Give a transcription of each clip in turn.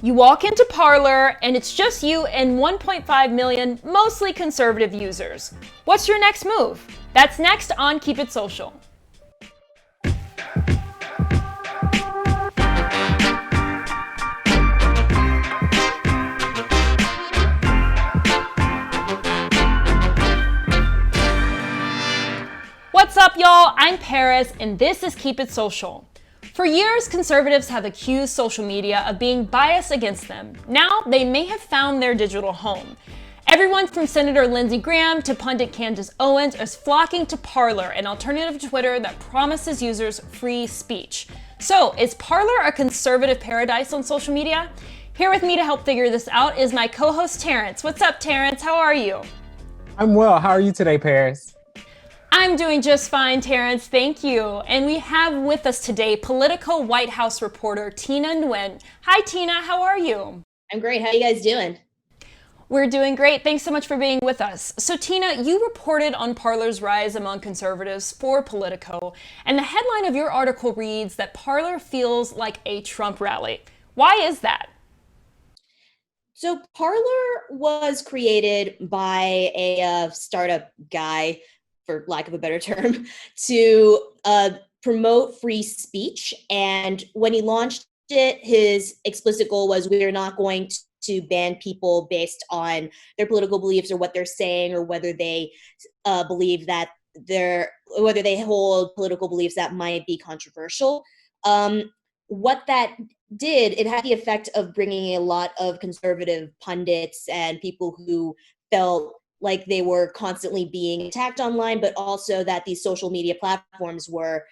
You walk into Parler, and it's just you and 1.5 million mostly conservative users. What's your next move? That's next on Keep It Social. What's up, y'all? I'm Paris, and this is Keep It Social. For years, conservatives have accused social media of being biased against them. Now, they may have found their digital home. Everyone from Senator Lindsey Graham to pundit Candace Owens is flocking to Parler, an alternative to Twitter that promises users free speech. So, is Parler a conservative paradise on social media? Here with me to help figure this out is my co-host Terrence. What's up, Terrence? How are you? I'm well. How are you today, Paris? I'm doing just fine, Terrence. Thank you. And we have with us today Politico White House reporter Tina Nguyen. Hi, Tina. How are you? I'm great. How are you guys doing? We're doing great. Thanks so much for being with us. So, Tina, you reported on Parler's rise among conservatives for Politico, and the headline of your article reads that Parler feels like a Trump rally. Why is that? So Parler was created by a startup guy, for lack of a better term, to promote free speech. And when he launched it, his explicit goal was we are not going to ban people based on their political beliefs or what they're saying or whether they believe that whether they hold political beliefs that might be controversial. What that did, it had the effect of bringing a lot of conservative pundits and people who felt like they were constantly being attacked online, but also that these social media platforms were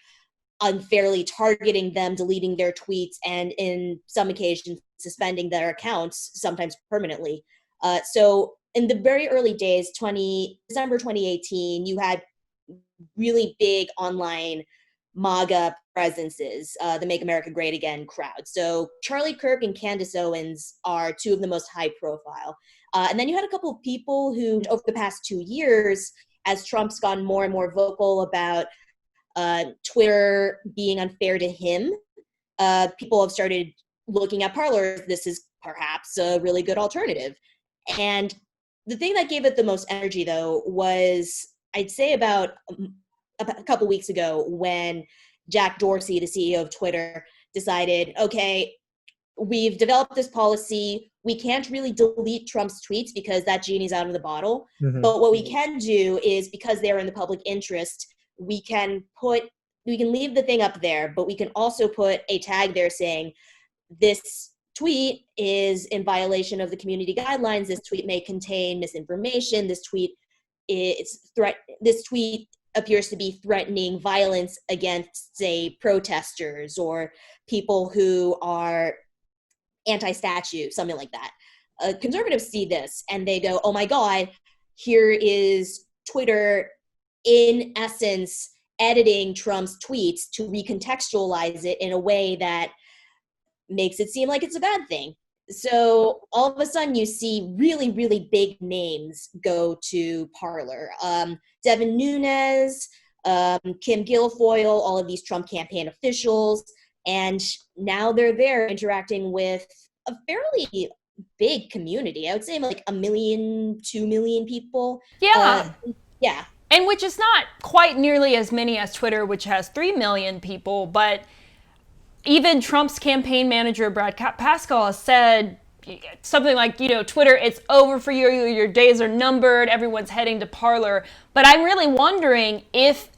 unfairly targeting them, deleting their tweets, and in some occasions suspending their accounts, sometimes permanently. So in the very early days, December 2018, you had really big online MAGA presences, the Make America Great Again crowd. So Charlie Kirk and Candace Owens are two of the most high profile. And then you had a couple of people who, over the past 2 years, as Trump's gotten more and more vocal about Twitter being unfair to him, people have started looking at Parler. This is perhaps a really good alternative. And the thing that gave it the most energy, though, was, I'd say about a couple weeks ago when Jack Dorsey, the CEO of Twitter, decided, okay, we've developed this policy. We can't really delete Trump's tweets because that genie's out of the bottle. Mm-hmm. But what we can do is, because they're in the public interest, we can leave the thing up there, but we can also put a tag there saying this tweet is in violation of the community guidelines. This tweet may contain misinformation. This tweet appears to be threatening violence against, say, protesters or people who are anti-statue, something like that. Conservatives see this and they go, oh my God, here is Twitter, in essence, editing Trump's tweets to recontextualize it in a way that makes it seem like it's a bad thing. So all of a sudden you see really, really big names go to Parler. Devin Nunes, Kim Guilfoyle, all of these Trump campaign officials. And now they're there interacting with a fairly big community. I would say like 1 million, 2 million people. Yeah. Yeah. And which is not quite nearly as many as Twitter, which has 3 million people, but even Trump's campaign manager, Brad Pascal, has said something like, Twitter, it's over for you. Your days are numbered. Everyone's heading to Parler. But I'm really wondering if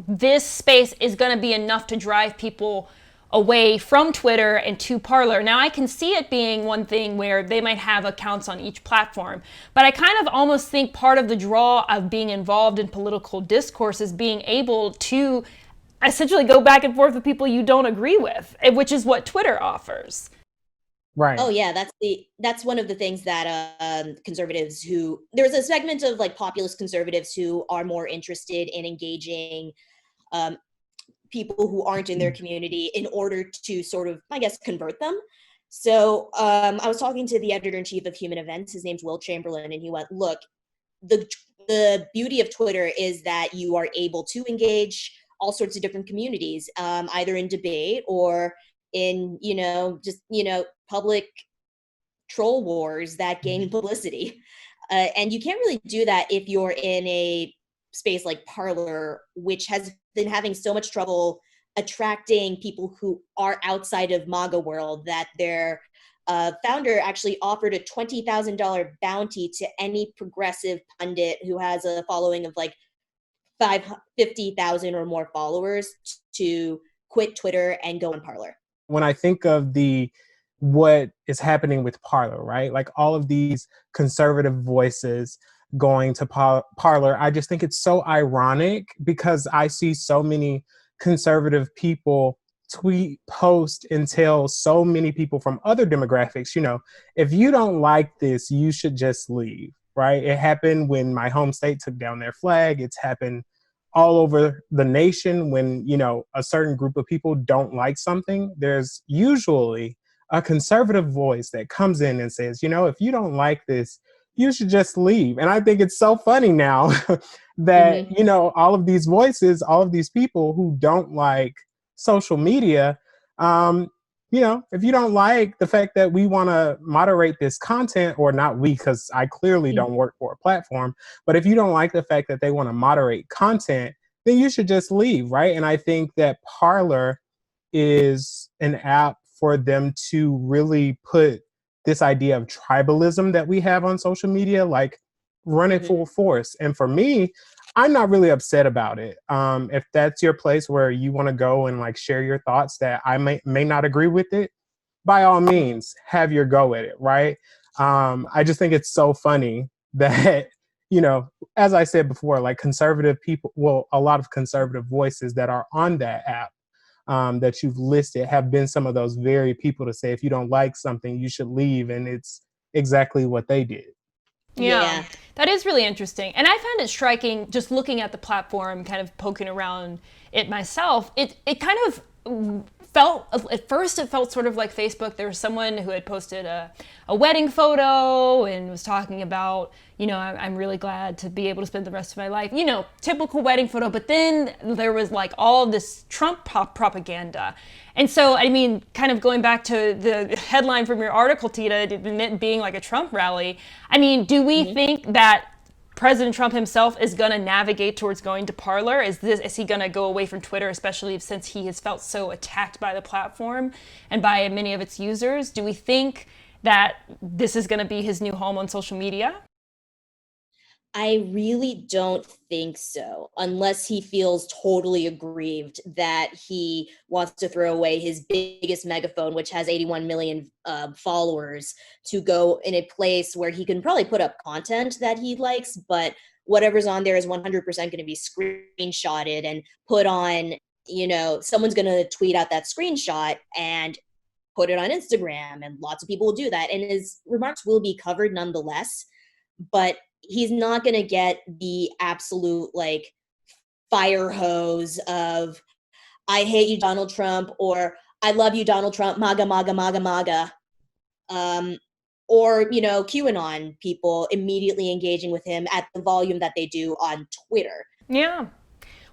this space is going to be enough to drive people away from Twitter and to Parler. Now, I can see it being one thing where they might have accounts on each platform, but I kind of almost think part of the draw of being involved in political discourse is being able to essentially go back and forth with people you don't agree with, which is what Twitter offers. Right. Oh yeah, that's one of the things that conservatives there's a segment of like populist conservatives who are more interested in engaging people who aren't in their community in order to sort of, I guess, convert them. So I was talking to the editor-in-chief of Human Events. His name's Will Chamberlain, and he went, look, the beauty of Twitter is that you are able to engage all sorts of different communities, either in debate or in, just, public troll wars that gain publicity. And you can't really do that if you're in a space like Parler, which has been having so much trouble attracting people who are outside of MAGA world, that their founder actually offered a $20,000 bounty to any progressive pundit who has a following of like 50,000 or more followers to quit Twitter and go on Parler. When I think of what is happening with Parler, right? Like all of these conservative voices going to Parler, I just think it's so ironic because I see so many conservative people tweet, post, and tell so many people from other demographics, if you don't like this, you should just leave, right? It happened when my home state took down their flag. It's happened all over the nation when, a certain group of people don't like something. There's usually a conservative voice that comes in and says, if you don't like this, you should just leave. And I think it's so funny now that, all of these voices, all of these people who don't like social media, if you don't like the fact that we want to moderate this content, or not we, because I clearly don't work for a platform, but if you don't like the fact that they want to moderate content, then you should just leave, right? And I think that Parler is an app for them to really put this idea of tribalism that we have on social media, like run it full force. And for me, I'm not really upset about it. If that's your place where you want to go and like share your thoughts that I may not agree with it, by all means, have your go at it, right? I just think it's so funny that, as I said before, like conservative people, well, a lot of conservative voices that are on that app that you've listed have been some of those very people to say, if you don't like something, you should leave. And it's exactly what they did. Yeah, that is really interesting. And I found it striking just looking at the platform, kind of poking around it myself. It kind of felt, at first it felt sort of like Facebook. There was someone who had posted a wedding photo and was talking about, I'm really glad to be able to spend the rest of my life, typical wedding photo. But then there was like all this Trump propaganda. And so, kind of going back to the headline from your article, Tita, it being like a Trump rally. Do we think that President Trump himself is going to navigate towards going to Parler? Is he going to go away from Twitter, especially since he has felt so attacked by the platform and by many of its users? Do we think that this is going to be his new home on social media? I really don't think so, unless he feels totally aggrieved that he wants to throw away his biggest megaphone, which has 81 million followers, to go in a place where he can probably put up content that he likes, but whatever's on there is 100% going to be screenshotted and put on, someone's going to tweet out that screenshot and put it on Instagram, and lots of people will do that. And his remarks will be covered nonetheless, but he's not going to get the absolute like fire hose of I hate you, Donald Trump, or I love you, Donald Trump, MAGA, MAGA, MAGA, MAGA. Or, QAnon people immediately engaging with him at the volume that they do on Twitter. Yeah.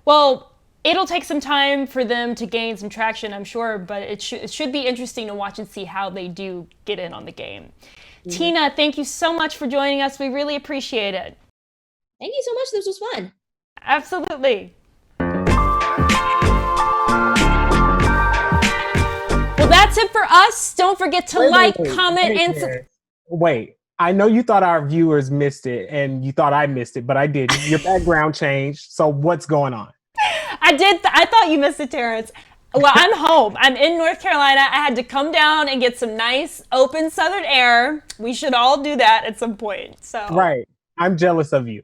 Well, it'll take some time for them to gain some traction, I'm sure, but it should be interesting to watch and see how they do get in on the game. Tina, thank you so much for joining us. We really appreciate it. Thank you so much. This was fun. Absolutely. Well, that's it for us. Don't forget to comment, and... Wait, I know you thought our viewers missed it, and you thought I missed it, but I didn't. Your background changed, so what's going on? I thought you missed it, Terrence. Well, I'm home. I'm in North Carolina. I had to come down and get some nice open southern air. We should all do that at some point. So right. I'm jealous of you.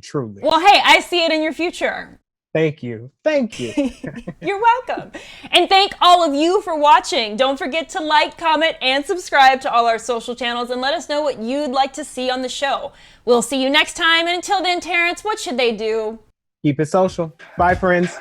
Truly. Well, hey, I see it in your future. Thank you. You're welcome. And thank all of you for watching. Don't forget to like, comment, and subscribe to all our social channels, and let us know what you'd like to see on the show. We'll see you next time. And until then, Terrence, what should they do? Keep it social. Bye, friends.